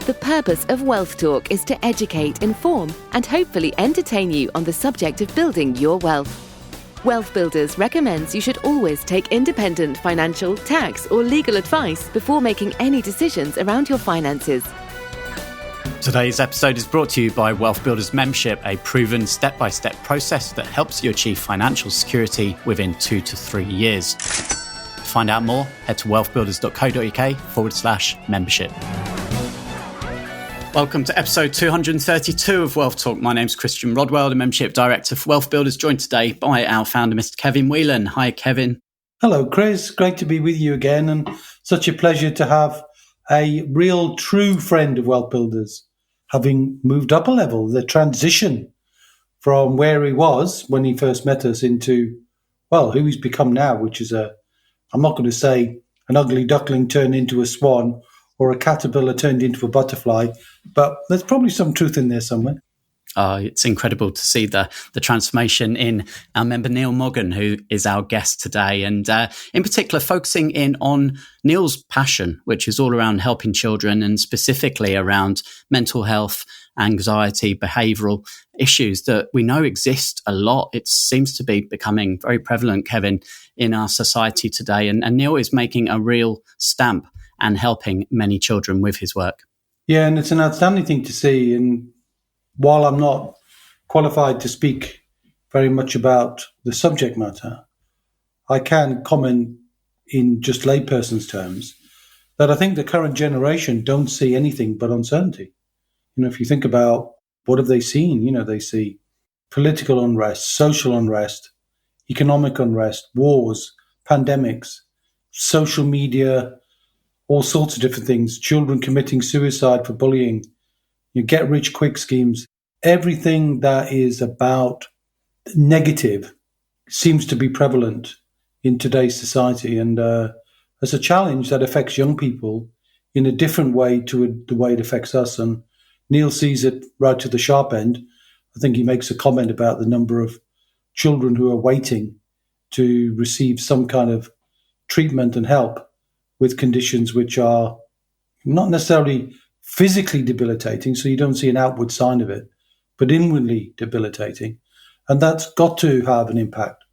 The purpose of Wealth Talk is to educate, inform, and hopefully entertain you on the subject of building your wealth. WealthBuilders recommends you should always take independent financial, tax, or legal advice before making any decisions around your finances. Today's episode is brought to you by WealthBuilders Membership, a proven step-by-step process that helps you achieve financial security within 2 to 3 years. To find out more, head to wealthbuilders.co.uk/membership. Welcome to episode 232 of Wealth Talk. My name's Christian Rodwell, the Membership Director for WealthBuilders, joined today by our founder, Mr. Kevin Whelan. Hi, Kevin. Hello, Chris. Great to be with you again, and such a pleasure to have a real, true friend of WealthBuilders, having moved up a level, the transition from where he was when he first met us into, well, who he's become now, which is I'm not going to say an ugly duckling turned into a swan or a caterpillar turned into a butterfly, but there's probably some truth in there somewhere. It's incredible to see the transformation in our member Neil Moggan, who is our guest today, and in particular focusing in on Neil's passion, which is all around helping children and specifically around mental health, anxiety, behavioural issues that we know exist a lot. It seems to be becoming very prevalent, Kevin, in our society today, and Neil is making a real stamp and helping many children with his work. Yeah, and it's an outstanding thing to see. And while I'm not qualified to speak very much about the subject matter, I can comment in just layperson's terms that I think the current generation don't see anything but uncertainty. You know, if you think about what have they seen, you know, they see political unrest, social unrest, economic unrest, wars, pandemics, social media, all sorts of different things, children committing suicide for bullying, you get rich quick schemes. Everything that is about negative seems to be prevalent in today's society. And as a challenge that affects young people in a different way to the way it affects us. And Neil sees it right to the sharp end. I think he makes a comment about the number of children who are waiting to receive some kind of treatment and help with conditions which are not necessarily physically debilitating, so you don't see an outward sign of it, but inwardly debilitating. And that's got to have an impact.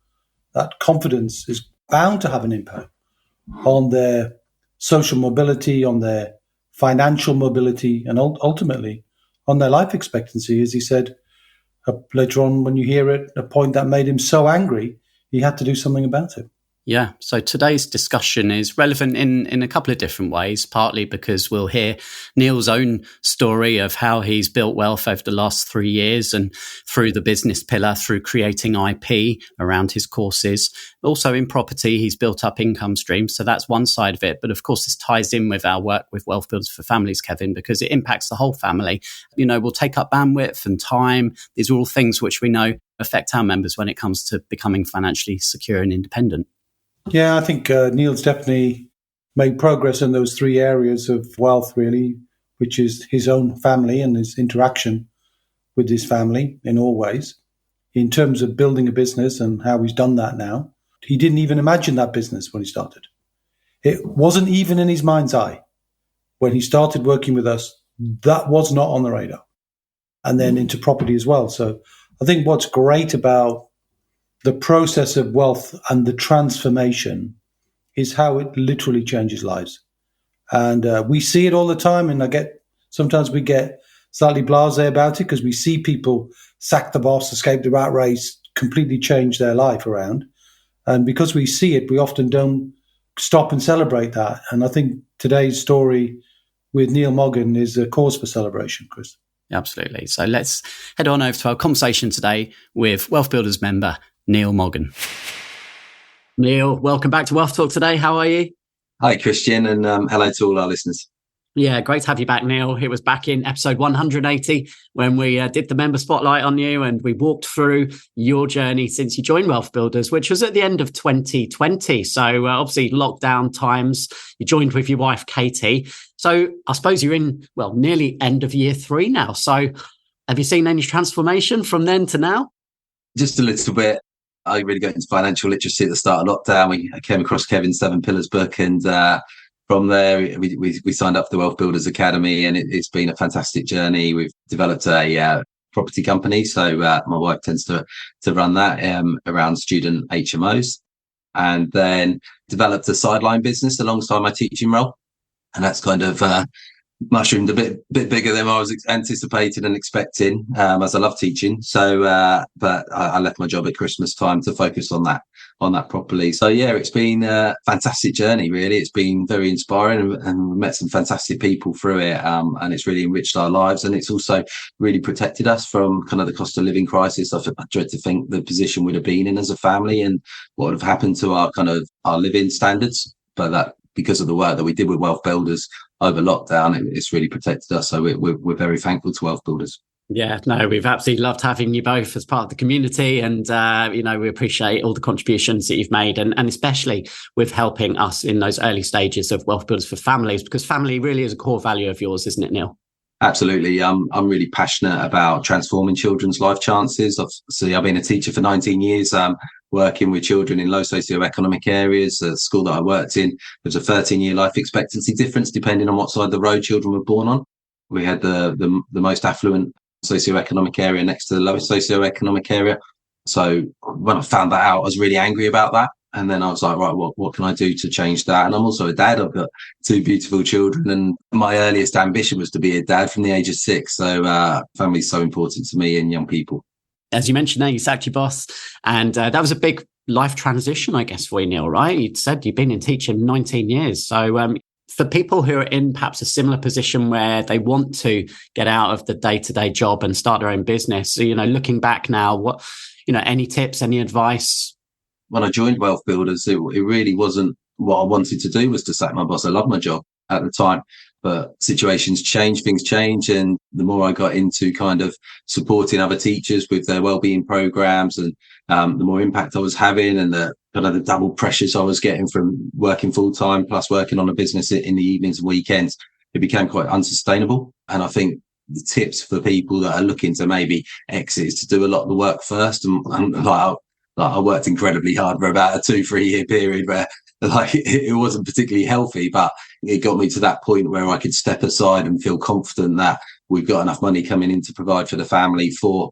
That confidence is bound to have an impact on their social mobility, on their financial mobility, and ultimately on their life expectancy. As he said later on, when you hear it, a point that made him so angry, he had to do something about it. Yeah, so today's discussion is relevant in a couple of different ways, partly because we'll hear Neil's own story of how he's built wealth over the last 3 years and through the business pillar, through creating IP around his courses. Also in property, he's built up income streams. So that's one side of it. But of course, this ties in with our work with Wealth Builders for Families, Kevin, because it impacts the whole family. You know, we'll take up bandwidth and time. These are all things which we know affect our members when it comes to becoming financially secure and independent. Yeah, I think Neil's definitely made progress in those 3 areas of wealth, really, which is his own family and his interaction with his family in all ways. In terms of building a business and how he's done that now, he didn't even imagine that business when he started. It wasn't even in his mind's eye. When he started working with us, that was not on the radar. And then into property as well. So I think what's great about the process of wealth and the transformation is how it literally changes lives. And we see it all the time. And sometimes we get slightly blasé about it because we see people sack the boss, escape the rat race, completely change their life around. And because we see it, we often don't stop and celebrate that. And I think today's story with Neil Moggan is a cause for celebration, Chris. Absolutely. So let's head on over to our conversation today with Wealth Builders member Neil Moggan. Neil, welcome back to Wealth Talk today. How are you? Hi, Christian, and hello to all our listeners. Yeah, great to have you back, Neil. It was back in episode 180 when we did the member spotlight on you and we walked through your journey since you joined Wealth Builders, which was at the end of 2020. So obviously lockdown times, you joined with your wife, Katie. So I suppose you're in, nearly end of year 3 now. So have you seen any transformation from then to now? Just a little bit. I really got into financial literacy at the start of lockdown. I came across Kevin's 7 Pillars book and from there, we signed up for the WealthBuilders Academy, and it's been a fantastic journey. We've developed a property company, so my wife tends to run that around student HMOs, and then developed a sideline business alongside my teaching role, and that's kind of mushroomed a bit bigger than I was anticipating and expecting, as I love teaching. So, but I left my job at Christmas time to focus on that properly. So yeah, it's been a fantastic journey, really. It's been very inspiring, and we've met some fantastic people through it. And it's really enriched our lives, and it's also really protected us from kind of the cost of living crisis. I dread to think the position we'd have been in as a family and what would have happened to our living standards. But that, because of the work that we did with WealthBuilders over lockdown, it's really protected us. So we're very thankful to WealthBuilders. Yeah, no, we've absolutely loved having you both as part of the community, and we appreciate all the contributions that you've made, and especially with helping us in those early stages of WealthBuilders for families, because family really is a core value of yours, isn't it, Neil? Absolutely. I'm really passionate about transforming children's life chances. I've been a teacher for 19 years, working with children in low socioeconomic areas. The school that I worked in, there's a 13-year life expectancy difference depending on what side of the road children were born on. We had the most affluent socioeconomic area next to the lowest socioeconomic area. So when I found that out, I was really angry about that. And then I was like, right, what can I do to change that? And I'm also a dad. I've got 2 beautiful children, and my earliest ambition was to be a dad from the age of 6. So family is so important to me and young people. As you mentioned there, you sacked your boss, and that was a big life transition, I guess, for you, Neil, right? You said you've been in teaching 19 years. So for people who are in perhaps a similar position where they want to get out of the day-to-day job and start their own business, so, looking back now, any tips, any advice? When I joined WealthBuilders, it really wasn't what I wanted to do, was to sack my boss. I loved my job at the time, but situations change, things change. And the more I got into kind of supporting other teachers with their wellbeing programs, and the more impact I was having, and the kind of the double pressures I was getting from working full time plus working on a business in the evenings and weekends, it became quite unsustainable. And I think the tips for people that are looking to maybe exit is to do a lot of the work first. And I worked incredibly hard for about a 2-3 year period where it wasn't particularly healthy, but it got me to that point where I could step aside and feel confident that we've got enough money coming in to provide for the family for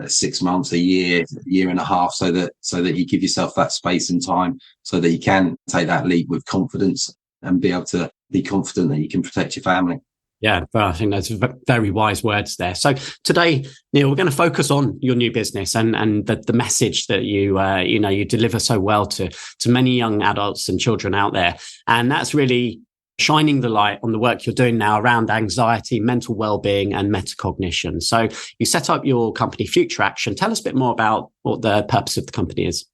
6 months, a year and a half, so that you give yourself that space and time so that you can take that leap with confidence and be able to be confident that you can protect your family. Yeah, I think that's very wise words there. So today, Neil, we're going to focus on your new business and the message that you deliver so well to many young adults and children out there. And that's really shining the light on the work you're doing now around anxiety, mental well-being, and meta-cognition. So you set up your company, Future Action. Tell us a bit more about what the purpose of the company is.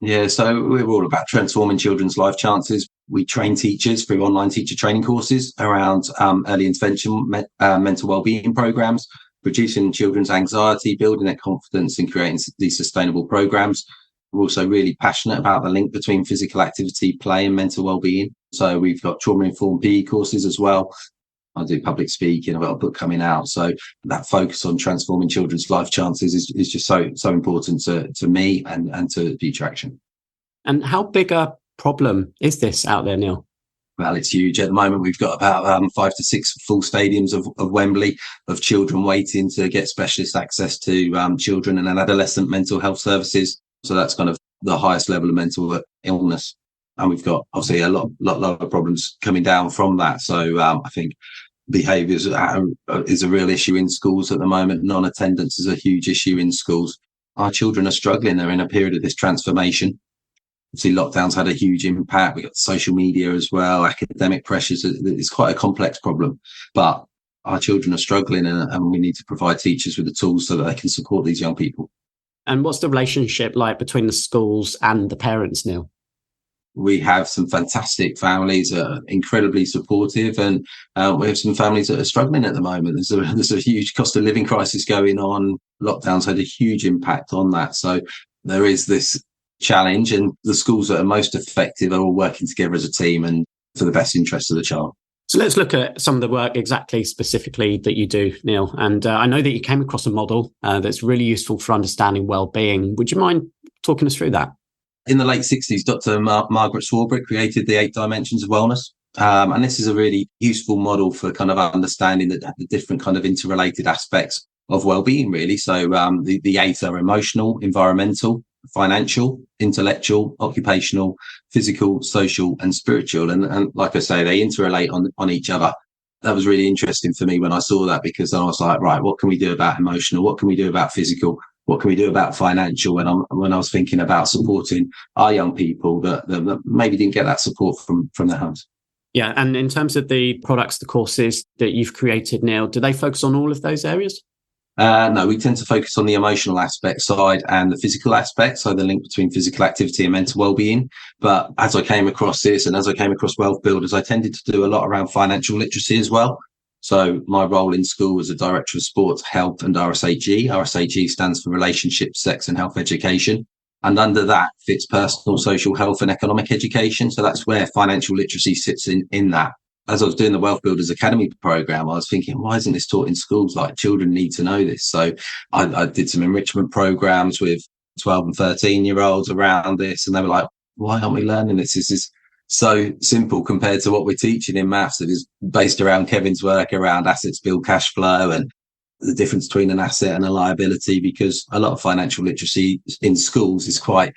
Yeah, so we're all about transforming children's life chances. We train teachers through online teacher training courses around early intervention, mental wellbeing programs, reducing children's anxiety, building their confidence, and creating these sustainable programs. We're also really passionate about the link between physical activity, play, and mental wellbeing. So we've got trauma-informed PE courses as well. I do public speaking. I've got a book coming out. So that focus on transforming children's life chances is just so important to me and to Future Action. And how big a problem is this out there, Neil? Well, it's huge. At the moment, we've got about 5 to 6 full stadiums of Wembley of children waiting to get specialist access to children and adolescent mental health services. So that's kind of the highest level of mental illness. And we've got obviously a lot of problems coming down from that. So I think behaviours is a real issue in schools at the moment. Non-attendance is a huge issue in schools. Our children are struggling. They're in a period of this transformation. Obviously, lockdowns had a huge impact. We've got social media as well, academic pressures. It's quite a complex problem. But our children are struggling, and we need to provide teachers with the tools so that they can support these young people. And what's the relationship like between the schools and the parents, Neil? We have some fantastic families that are incredibly supportive, and we have some families that are struggling at the moment. There's a huge cost of living crisis going on. Lockdowns had a huge impact on that. So there is this challenge, and the schools that are most effective are all working together as a team and for the best interest of the child. So let's look at some of the work exactly specifically that you do, Neil. And I know that you came across a model that's really useful for understanding well-being. Would you mind talking us through that? In the late 60s, Dr. Margaret Swarbricks created the 8 dimensions of wellness. And this is a really useful model for kind of understanding the different kind of interrelated aspects of well-being, really. So the 8 are emotional, environmental, financial, intellectual, occupational, physical, social, and spiritual. And like I say, they interrelate on each other. That was really interesting for me when I saw that, because I was like, right, what can we do about emotional? What can we do about physical? What can we do about financial? When I was thinking about supporting our young people that maybe didn't get that support from their homes. Yeah. And in terms of the products, the courses that you've created, Neil, do they focus on all of those areas? No, we tend to focus on the emotional aspect side and the physical aspect, so the link between physical activity and mental well-being. But as I came across this, and as I came across WealthBuilders, I tended to do a lot around financial literacy as well. So my role in school was a director of sports, health, and RSHE. RSHE stands for Relationship, Sex, and Health Education. And under that fits personal, social, health, and economic education. So that's where financial literacy sits in that. As I was doing the WealthBuilders Academy program, I was thinking, why isn't this taught in schools? Like, children need to know this. So I did some enrichment programs with 12 and 13-year-olds around this. And they were like, why aren't we learning this? This is so simple compared to what we're teaching in maths. It is based around Kevin's work around assets, build cash flow, and the difference between an asset and a liability, because a lot of financial literacy in schools is quite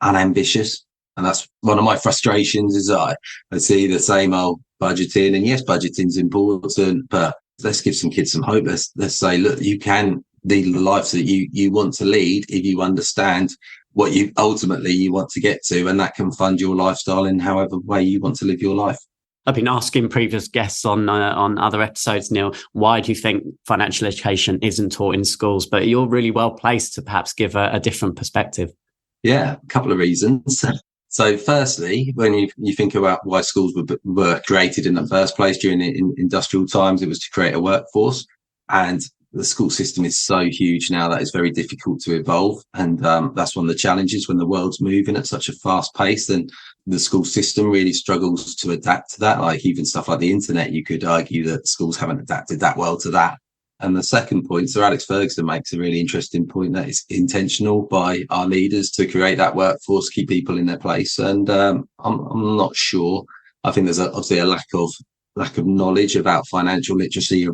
unambitious. And that's one of my frustrations, is I see the same old budgeting. And yes, budgeting's important, but let's give some kids some hope. Let's say, look, you can lead the life that you want to lead if you understand what you ultimately want to get to, and that can fund your lifestyle in however way you want to live your life. I've been asking previous guests on other episodes, Neil, why do you think financial education isn't taught in schools? But you're really well placed to perhaps give a different perspective. Yeah, a couple of reasons. So firstly, when you think about why schools were created in the first place during the industrial times, it was to create a workforce. And the school system is so huge now that it's very difficult to evolve. And that's one of the challenges when the world's moving at such a fast pace. And the school system really struggles to adapt to that. Like even stuff like the internet, you could argue that schools haven't adapted that well to that. And the second point, Sir Alex Ferguson makes a really interesting point, that it's intentional by our leaders to create that workforce, keep people in their place. And I'm not sure. I think there's obviously a lack of knowledge about financial literacy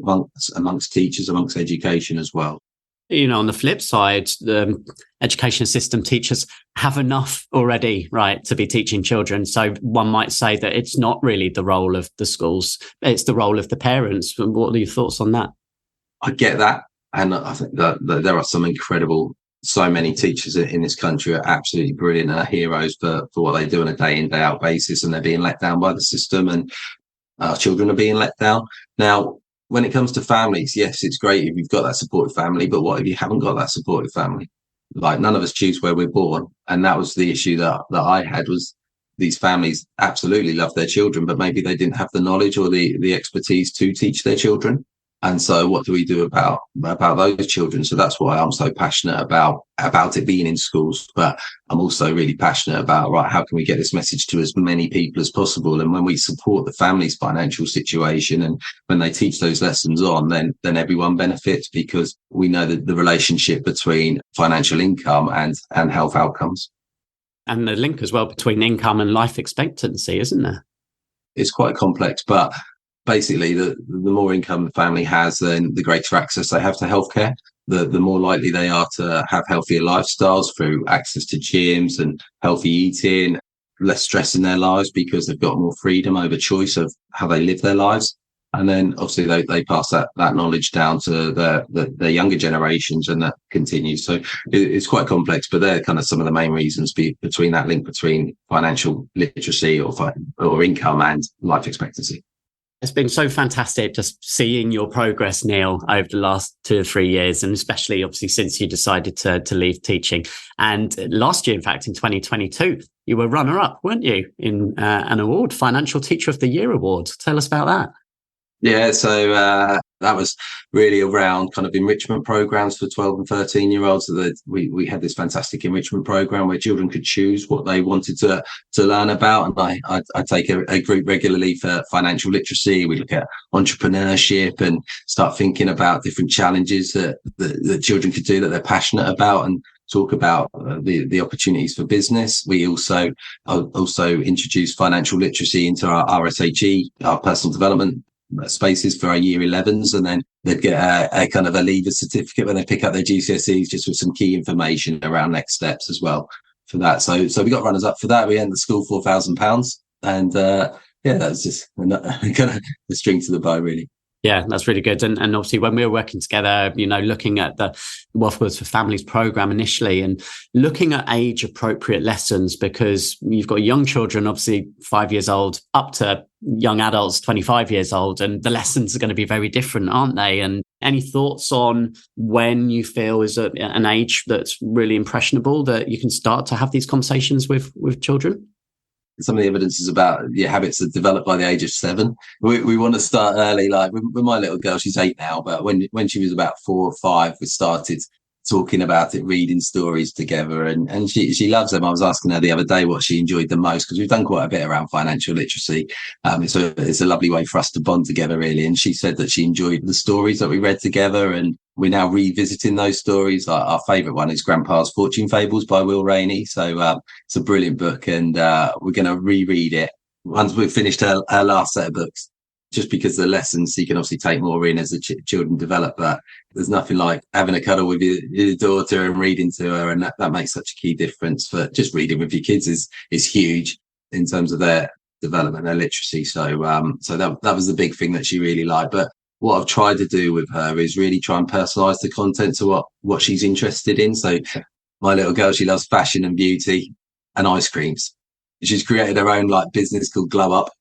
amongst teachers, amongst education as well. You know, on the flip side, the education system teachers have enough already, right, to be teaching children. So one might say that it's not really the role of the schools, it's the role of the parents. What are your thoughts on that? I get that. And I think that there are some so many teachers in this country are absolutely brilliant and are heroes for what they do on a day in, day out basis. And they're being let down by the system, and our children are being let down. Now, when it comes to families, yes, it's great if you've got that supportive family, but what if you haven't got that supportive family? Like, none of us choose where we're born. And that was the issue that I had, was these families absolutely love their children, but maybe they didn't have the knowledge or the expertise to teach their children. And so what do we do about those children? So that's why I'm so passionate about it being in schools. But I'm also really passionate about, right, how can we get this message to as many people as possible? And when we support the family's financial situation, and when they teach those lessons on, then everyone benefits, because we know that the relationship between financial income and health outcomes. And the link as well between income and life expectancy, isn't there? It's quite complex, but basically, the more income the family has, then the greater access they have to healthcare. The more likely they are to have healthier lifestyles through access to gyms and healthy eating, less stress in their lives because they've got more freedom over choice of how they live their lives. And then obviously they pass that knowledge down to the younger generations, and that continues. So it's quite complex, but they're kind of some of the main reasons between that link between financial literacy or income and life expectancy. It's been so fantastic just seeing your progress, Neil, over the last 2 or 3 years, and especially obviously since you decided to leave teaching. And last year, in fact, in 2022, you were runner-up, weren't you, in an award, Financial Teacher of the Year award. Tell us about that. Yeah, so that was really around kind of enrichment programs for 12 and 13-year-olds. So that we had this fantastic enrichment program where children could choose what they wanted to learn about. And I take a group regularly for financial literacy. We look at entrepreneurship and start thinking about different challenges that children could do that they're passionate about. And talk about the opportunities for business. We also introduced financial literacy into our RSHE, our personal development spaces for our year 11s, and then they'd get a kind of a leaver certificate when they pick up their GCSEs, just with some key information around next steps as well for that. So we got runners up for that. We ended the school £4,000, and that was just kind of the string to the bow, really. Yeah, that's really good. And obviously when we were working together, looking at the WealthBuilders for Families program initially and looking at age appropriate lessons, because you've got young children, obviously 5 years old, up to young adults, 25 years old, and the lessons are going to be very different, aren't they? And any thoughts on when you feel is an age that's really impressionable that you can start to have these conversations with children? Some of the evidence is about your habits are developed by the age of 7. We want to start early. Like with my little girl, she's 8 now, but when she was about 4 or 5, we started talking about it, reading stories together, and she loves them. I was asking her the other day what she enjoyed the most, because we've done quite a bit around financial literacy. It's a lovely way for us to bond together, really. And she said that she enjoyed the stories that we read together, and we're now revisiting those stories. Our favourite one is Grandpa's Fortune Fables by Will Rainey. So it's a brilliant book, and we're going to reread it once we've finished her last set of books, just because the lessons you can obviously take more in as the children develop. But there's nothing like having a cuddle with your daughter and reading to her, and that makes such a key difference. For just reading with your kids is huge in terms of their development, their literacy. So that was the big thing that she really liked. But what I've tried to do with her is really try and personalise the content to what she's interested in. So my little girl, she loves fashion and beauty and ice creams. She's created her own business called Glow Up.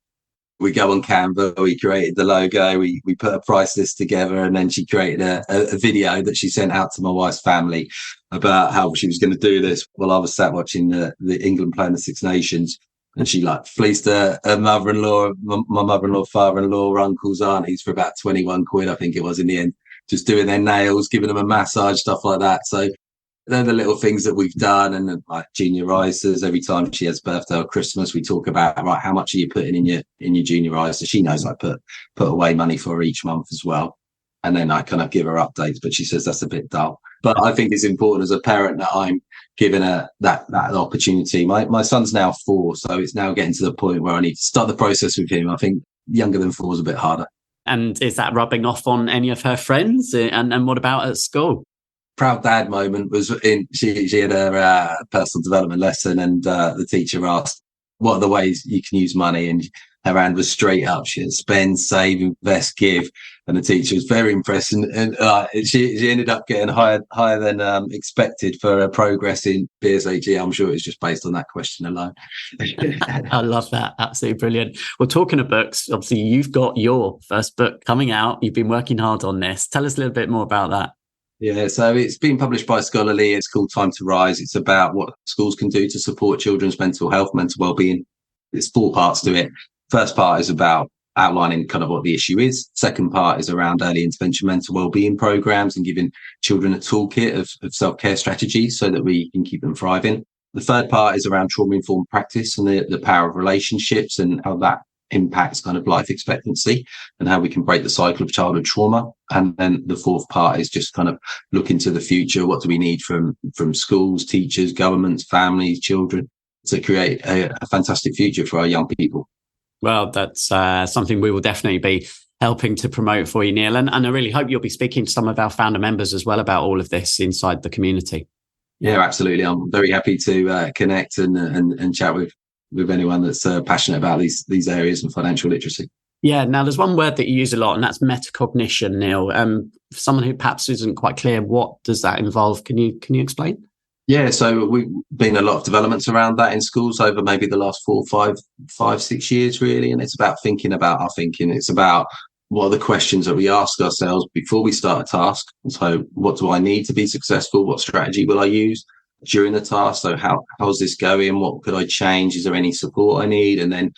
We go on Canva, we created the logo, we put a price list together, and then she created a video that she sent out to my wife's family about how she was going to do this. Well, I was sat watching the England playing the Six Nations, and she fleeced her mother-in-law, my mother-in-law, father-in-law, uncles, aunties for about 21 quid, I think it was in the end, just doing their nails, giving them a massage, stuff like that. So they're the little things that we've done. And then junior ISAs, every time she has birthday or Christmas, we talk about, how much are you putting in your junior ISA? She knows I put away money for her each month as well. And then I kind of give her updates, but she says that's a bit dull. But I think it's important as a parent that I'm giving her that opportunity. My son's now 4, so it's now getting to the point where I need to start the process with him. I think younger than 4 is a bit harder. And is that rubbing off on any of her friends? And what about at school? Proud dad moment was she had her personal development lesson, and the teacher asked, what are the ways you can use money? And her hand was straight up. She had spend, save, invest, give. And the teacher was very impressed. And she ended up getting higher than expected for her progress in BSHE. I'm sure it was just based on that question alone. I love that. Absolutely brilliant. Well, talking of books, obviously you've got your first book coming out. You've been working hard on this. Tell us a little bit more about that. Yeah, so it's been published by Scholarly. It's called Time to Rise. It's about what schools can do to support children's mental health, mental wellbeing. There's 4 parts to it. First part is about outlining kind of what the issue is. Second part is around early intervention mental wellbeing programs and giving children a toolkit of self-care strategies so that we can keep them thriving. The third part is around trauma-informed practice and the power of relationships and how that impacts kind of life expectancy and how we can break the cycle of childhood trauma. And then the fourth part is just kind of look into the future. What do we need from schools, teachers, governments, families, children to create a fantastic future for our young people? Well, that's something we will definitely be helping to promote for you, Neil. And I really hope you'll be speaking to some of our founder members as well about all of this inside the community. Yeah, absolutely. I'm very happy to connect and chat with anyone that's passionate about these areas of financial literacy. Yeah. Now, there's one word that you use a lot, and that's meta-cognition, Neil. For someone who perhaps isn't quite clear, what does that involve? Can you explain? Yeah, so we've been a lot of developments around that in schools over maybe the last 6 years, really. And it's about thinking about our thinking. It's about what are the questions that we ask ourselves before we start a task. So what do I need to be successful? What strategy will I use? during the task. So how's this going? What could I change? Is there any support I need? And then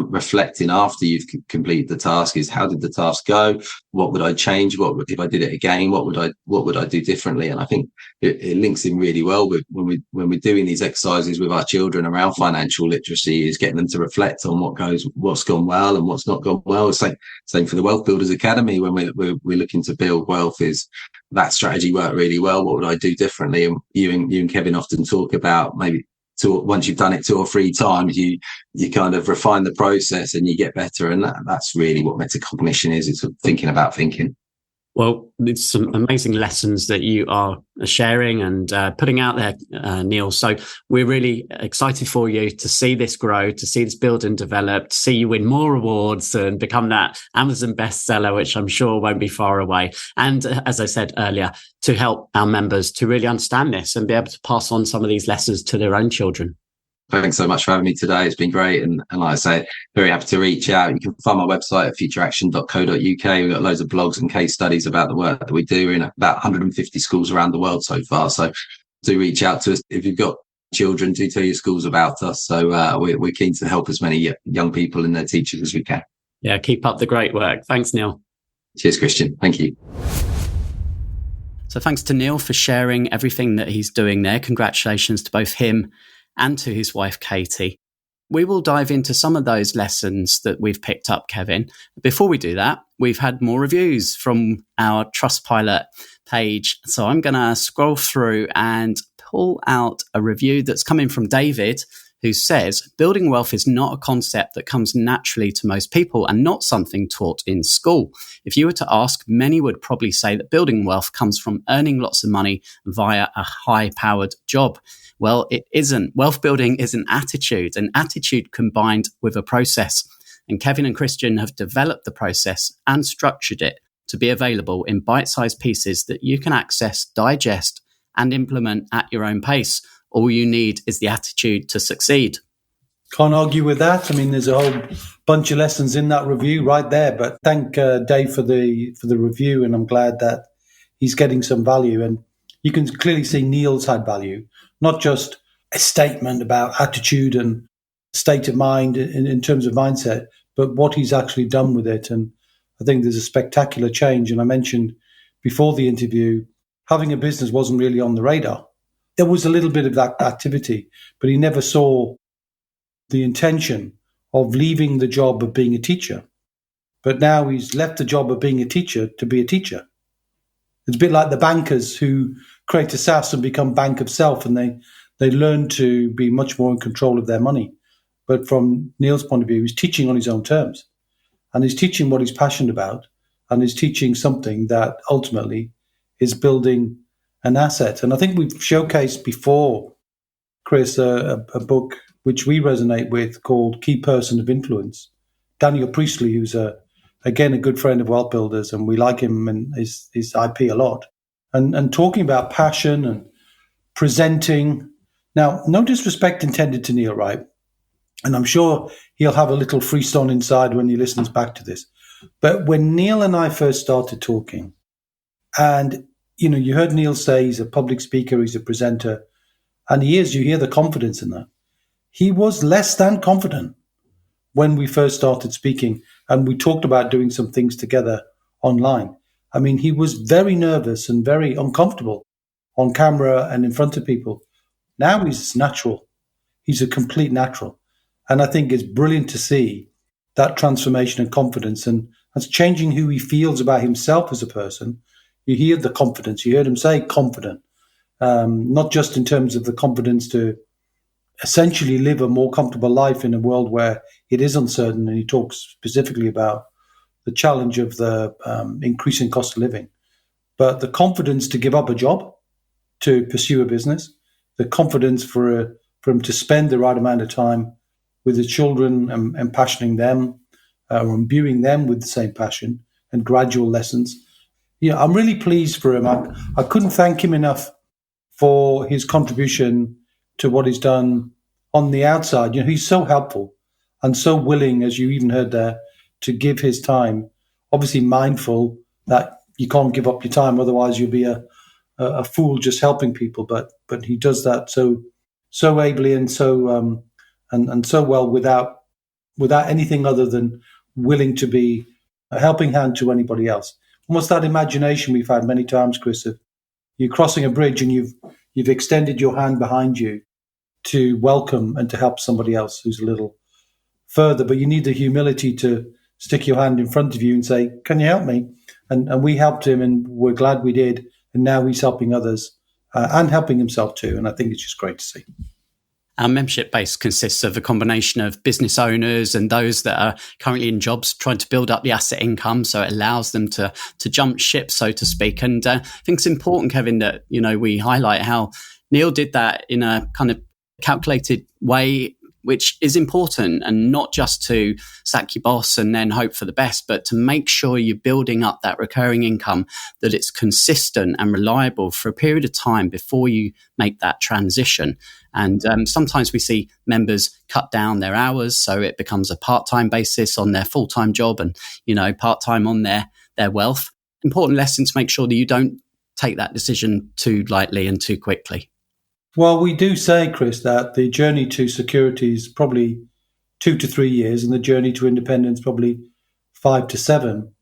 reflecting after you've completed the task is, how did the task go? What would I change? What if I did it again? What would I do differently? And I think it links in really well with when we're doing these exercises with our children around financial literacy, is getting them to reflect on what's gone well and what's not gone well. Same for the Wealth Builders Academy when we're looking to build wealth. Is that strategy worked really well? What would I do differently? And you and Kevin often talk about, maybe once you've done it 2 or 3 times, you kind of refine the process and you get better. And that's really what meta-cognition is. It's thinking about thinking. Well, it's some amazing lessons that you are sharing and putting out there, Neil. So we're really excited for you to see this grow, to see this build and develop, to see you win more awards and become that Amazon bestseller, which I'm sure won't be far away. And as I said earlier, to help our members to really understand this and be able to pass on some of these lessons to their own children. Thanks so much for having me today. It's been great. And like I say, very happy to reach out. You can find my website at futureaction.co.uk. We've got loads of blogs and case studies about the work that we do in about 150 schools around the world so far. So do reach out to us. If you've got children, do tell your schools about us. So we're keen to help as many young people and their teachers as we can. Yeah, keep up the great work. Thanks, Neil. Cheers, Christian. Thank you. So thanks to Neil for sharing everything that he's doing there. Congratulations to both him and to his wife, Katie. We will dive into some of those lessons that we've picked up, Kevin. Before we do that, we've had more reviews from our Trustpilot page. So I'm going to scroll through and pull out a review that's coming from David, who says, building wealth is not a concept that comes naturally to most people and not something taught in school. If you were to ask, many would probably say that building wealth comes from earning lots of money via a high-powered job. Well, it isn't. Wealth building is an attitude combined with a process. And Kevin and Christian have developed the process and structured it to be available in bite-sized pieces that you can access, digest, and implement at your own pace. All you need is the attitude to succeed. Can't argue with that. I mean, there's a whole bunch of lessons in that review right there. But thank Dave for the review, and I'm glad that he's getting some value. And you can clearly see Neil's had value, not just a statement about attitude and state of mind in terms of mindset, but what he's actually done with it. And I think there's a spectacular change. And I mentioned before the interview, having a business wasn't really on the radar. There was a little bit of that activity, but he never saw the intention of leaving the job of being a teacher. But now he's left the job of being a teacher to be a teacher. It's a bit like the bankers who create a SSAS and become bank of self, and they learn to be much more in control of their money. But from Neil's point of view, he's teaching on his own terms, and he's teaching what he's passionate about, and he's teaching something that ultimately is building an asset. And I think we've showcased before, Chris, a book which we resonate with called Key Person of Influence. Daniel Priestley, who's again a good friend of Wealth Builders, and we like him and his IP a lot. And talking about passion and presenting. Now, no disrespect intended to Neil, right? And I'm sure he'll have a little freestone inside when he listens back to this. But when Neil and I first started talking, and you heard Neil say he's a public speaker, he's a presenter, and you hear the confidence in that. He was less than confident when we first started speaking, and we talked about doing some things together online. I mean, he was very nervous and very uncomfortable on camera and in front of people. Now he's natural. He's a complete natural. And I think it's brilliant to see that transformation and confidence, and that's changing who he feels about himself as a person. You hear the confidence. You heard him say confident, not just in terms of the confidence to essentially live a more comfortable life in a world where it is uncertain. And he talks specifically about the challenge of the increasing cost of living, but the confidence to give up a job, to pursue a business, the confidence for him to spend the right amount of time with his children and impassioning them, or imbuing them with the same passion and gradual lessons. I'm really pleased for him. I couldn't thank him enough for his contribution to what he's done on the outside. He's so helpful and so willing, as you even heard there, to give his time. Obviously mindful that you can't give up your time, otherwise you'll be a a fool just helping people, but he does that so ably and so and so well without anything other than willing to be a helping hand to anybody else. Almost that imagination we've had many times, Chris, of you crossing a bridge and you've extended your hand behind you to welcome and to help somebody else who's a little further, but you need the humility to stick your hand in front of you and say, can you help me? And we helped him, and we're glad we did. And now he's helping others and helping himself too. And I think it's just great to see. Our membership base consists of a combination of business owners and those that are currently in jobs trying to build up the asset income, so it allows them to jump ship, so to speak. And I think it's important, Kevin, that we highlight how Neil did that in a kind of calculated way, which is important, and not just to sack your boss and then hope for the best, but to make sure you're building up that recurring income, that it's consistent and reliable for a period of time before you make that transition. And sometimes we see members cut down their hours, so it becomes a part-time basis on their full-time job and, part-time on their wealth. Important lesson to make sure that you don't take that decision too lightly and too quickly. Well, we do say, Chris, that the journey to security is probably 2 to 3 years and the journey to independence probably 5 to 7.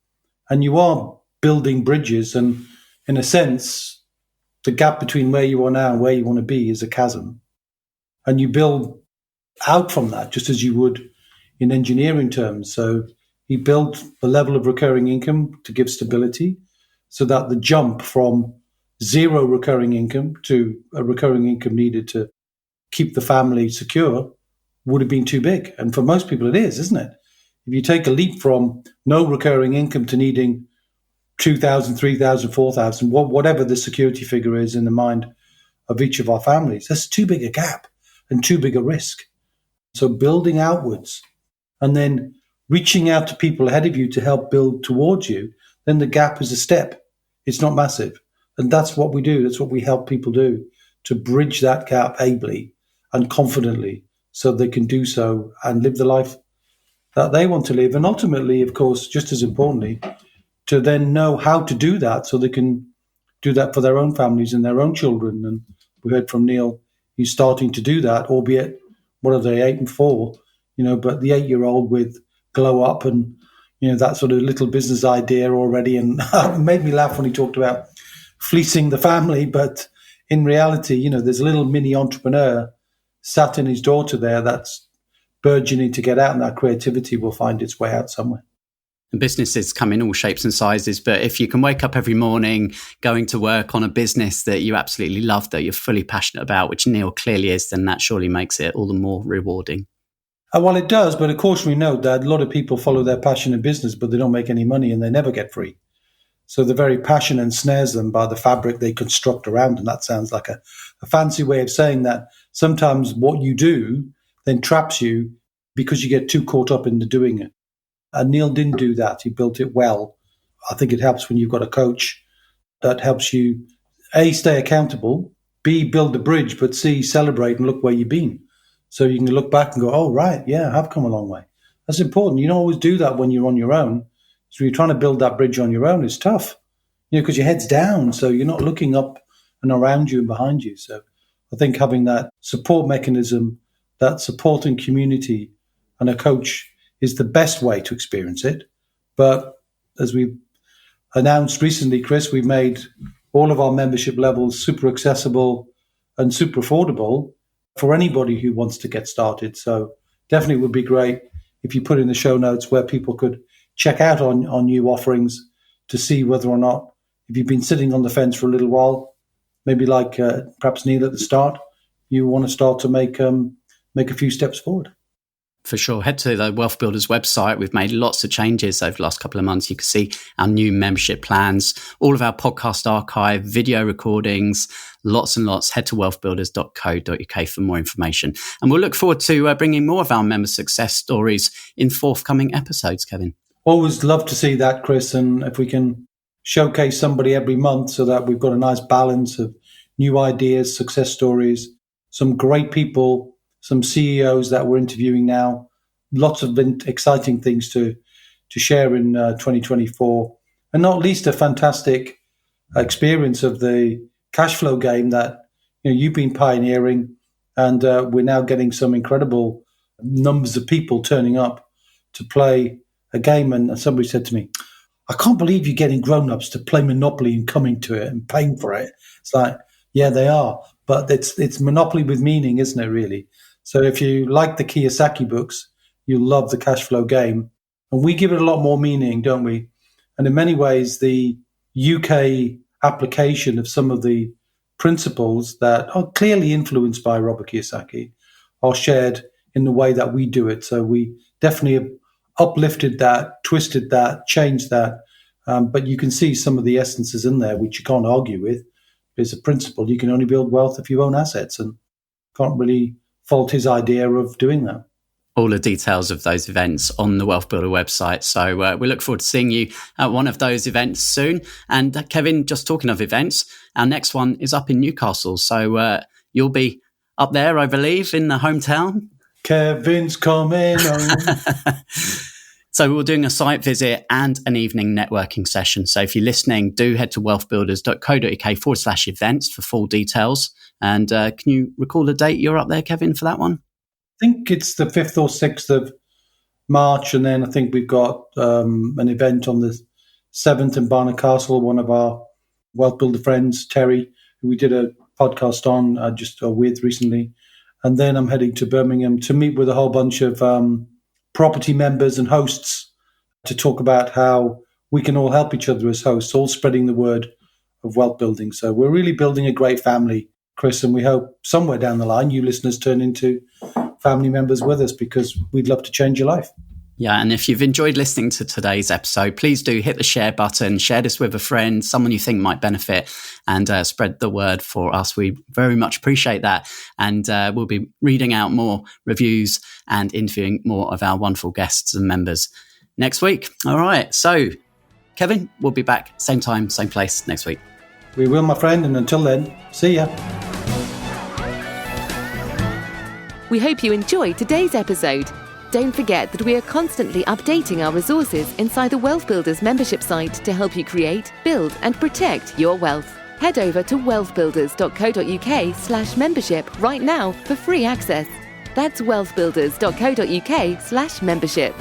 And you are building bridges. And in a sense, the gap between where you are now and where you want to be is a chasm. And you build out from that, just as you would in engineering terms. So he built the level of recurring income to give stability so that the jump from zero recurring income to a recurring income needed to keep the family secure would have been too big. And for most people it is, isn't it? If you take a leap from no recurring income to needing 2,000, 3,000, 4,000, whatever the security figure is in the mind of each of our families, that's too big a gap and too big a risk. So building outwards and then reaching out to people ahead of you to help build towards you, then the gap is a step. It's not massive. And that's what we do. That's what we help people do, to bridge that gap ably and confidently so they can do so and live the life that they want to live. And ultimately, of course, just as importantly, to then know how to do that so they can do that for their own families and their own children. And we heard from Neil, he's starting to do that, albeit, what are they, 8 and 4, but the 8-year-old with Glow Up and, that sort of little business idea already. And it made me laugh when he talked about fleecing the family, but in reality, there's a little mini entrepreneur sat in his daughter there that's burgeoning to get out, and that creativity will find its way out somewhere. And businesses come in all shapes and sizes, but if you can wake up every morning going to work on a business that you absolutely love, that you're fully passionate about, which Neil clearly is, then that surely makes it all the more rewarding. Well, it does, but of course we know that a lot of people follow their passion in business, but they don't make any money and they never get free. So the very passion ensnares them by the fabric they construct around. And that sounds like a fancy way of saying that sometimes what you do then traps you because you get too caught up in the doing it. And Neil didn't do that. He built it well. I think it helps when you've got a coach that helps you, A, stay accountable, B, build the bridge, but C, celebrate and look where you've been. So you can look back and go, oh, right, yeah, I have come a long way. That's important. You don't always do that when you're on your own. So you're trying to build that bridge on your own. It's tough, because your head's down. So you're not looking up and around you and behind you. So I think having that support mechanism, that supporting community and a coach is the best way to experience it. But as we announced recently, Chris, we've made all of our membership levels super accessible and super affordable for anybody who wants to get started. So definitely would be great if you put in the show notes where people could check out on new offerings to see whether or not, if you've been sitting on the fence for a little while, maybe like perhaps Neil at the start, you want to start to make a few steps forward. For sure. Head to the WealthBuilders website. We've made lots of changes over the last couple of months. You can see our new membership plans, all of our podcast archive, video recordings, lots and lots. Head to wealthbuilders.co.uk for more information. And we'll look forward to bringing more of our member success stories in forthcoming episodes, Kevin. Always love to see that, Chris. And if we can showcase somebody every month so that we've got a nice balance of new ideas, success stories, some great people, some CEOs that we're interviewing now, lots of exciting things to share in 2024, and not least a fantastic experience of the cash flow game that you've been pioneering, and we're now getting some incredible numbers of people turning up to play a game. And somebody said to me, I can't believe you're getting grown-ups to play Monopoly and coming to it and paying for it. It's like, yeah, they are. But it's Monopoly with meaning, isn't it, really? So if you like the Kiyosaki books, you'll love the cash flow game. And we give it a lot more meaning, don't we? And in many ways, the UK application of some of the principles that are clearly influenced by Robert Kiyosaki are shared in the way that we do it. So we definitely have uplifted that, twisted that, changed that. But you can see some of the essences in there, which you can't argue with. There's a principle. You can only build wealth if you own assets, and can't really fault his idea of doing that. All the details of those events on the Wealth Builder website. So we look forward to seeing you at one of those events soon. And Kevin, just talking of events, our next one is up in Newcastle. So you'll be up there, I believe, in the hometown. Kevin's coming home. So we're doing a site visit and an evening networking session. So if you're listening, do head to wealthbuilders.co.uk/events for full details. And can you recall the date you're up there, Kevin, for that one? I think it's the 5th or 6th of March. And then I think we've got an event on the 7th in Barnard Castle. One of our Wealth Builder friends, Terry, who we did a podcast on with recently. And then I'm heading to Birmingham to meet with a whole bunch of property members and hosts to talk about how we can all help each other as hosts, all spreading the word of wealth building. So we're really building a great family, Chris, and we hope somewhere down the line you listeners turn into family members with us, because we'd love to change your life. Yeah, and if you've enjoyed listening to today's episode, please do hit the share button, share this with a friend, someone you think might benefit, and spread the word for us. We very much appreciate that. And we'll be reading out more reviews and interviewing more of our wonderful guests and members next week. All right. So, Kevin, we'll be back same time, same place next week. We will, my friend. And until then, see ya. We hope you enjoyed today's episode. Don't forget that we are constantly updating our resources inside the Wealth Builders membership site to help you create, build and protect your wealth. Head over to wealthbuilders.co.uk/membership right now for free access. That's wealthbuilders.co.uk/membership.